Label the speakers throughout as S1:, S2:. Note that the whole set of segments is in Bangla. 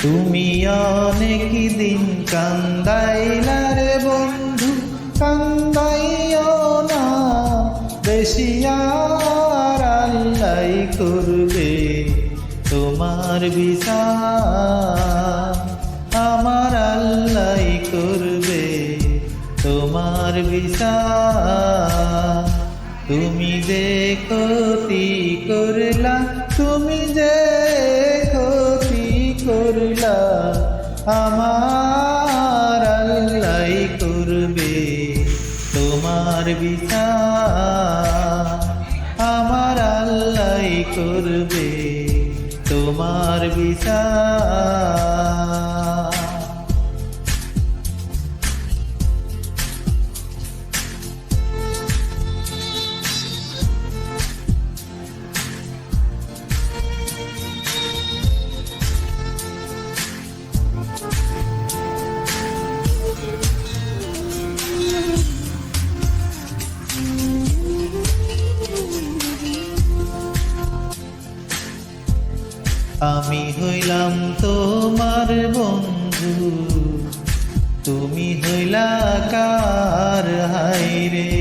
S1: তুমি অনেক দিন কান্দাইলা রে বন্ধু, কান্দাইও না বেশি, আর আল্লাহ করবে তোমার বিচার, আমার আল্লাহ করবে তোমার বিচার। তুমি যে ক্ষতি করলা, তুমি যে ক্ষতি করলা, আমার আল্লাহ করবে তোমার বিচার, আমার আল্লাহ করবে তোমার বিচার। আমি হইলাম তোমার বন্ধু, তুমি হইলা কার হায়রে,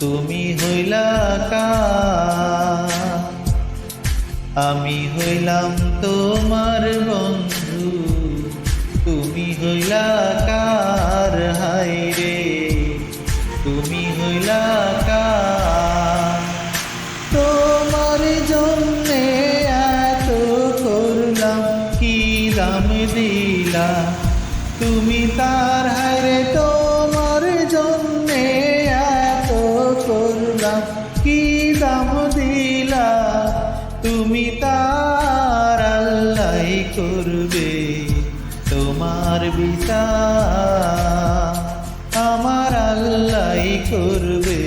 S1: তুমি হইলা কার। আমি হইলাম তোমার বন্ধু, তুমি হইলা কার হায়রে, তুমি হইলা কার। তোমার জন্যে কি দাম দিলা তুমি তার, হায়রে তোমার জন্যে এত করলাম, কি দাম দিলা তুমি তার, আল্লাহ করবে তোমার বিচার, আমার আল্লাহ করবে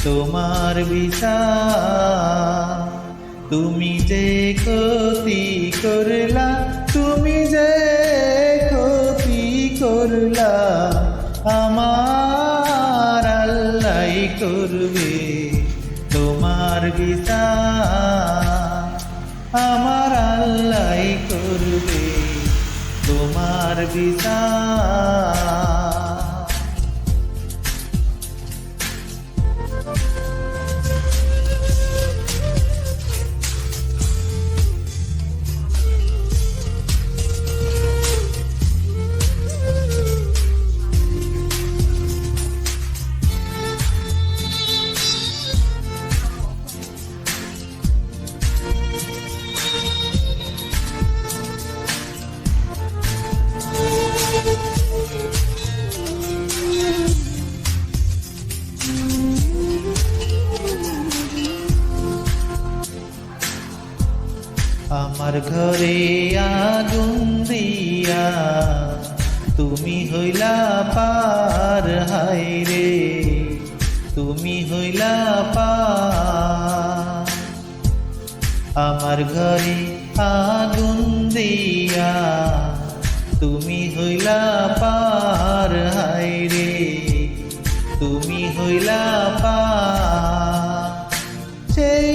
S1: তোমার বিচার। তুমি যে ক্ষতি করলা, তুমি যে ক্ষতি করলা, আমার আল্লাহ করবে তোমার বিচার, আমার আল্লাহ করবে তোমার বিচার। আমার ঘরে আগুন দিয়া তুমি হইলা পার, হায়রে তুমি হইলা পার। আমার ঘরে আগুন দিয়া তুমি হইলা পার, হায়রে তুমি হইলা পার। সেই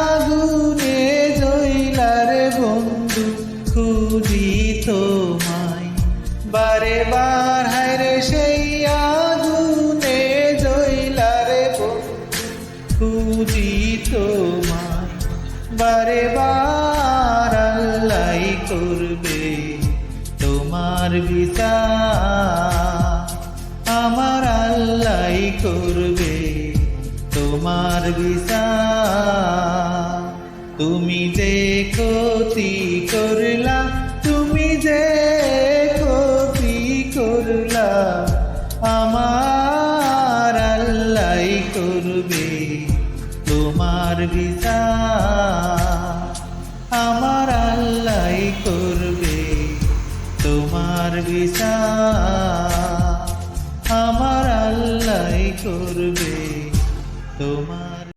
S1: আগুনে জইলারে বন্ধু খুঁজি তোমায় বারে বার, হায়রে সেই আগুনে জইলারে বন্ধু খুঁজি তোমায় বারে বার, আল্লাহ করবে তোমার বিচার, আমার আল্লাহ করবে তোমার বিচার। তুমি যে ক্ষতি করলা, তুমি যে ক্ষতি করলা, আমার আল্লাহ করবে তোমার বিচার, আমার আল্লাহ করবে তোমার বিচার, আমার আল্লাহ করবে তোমার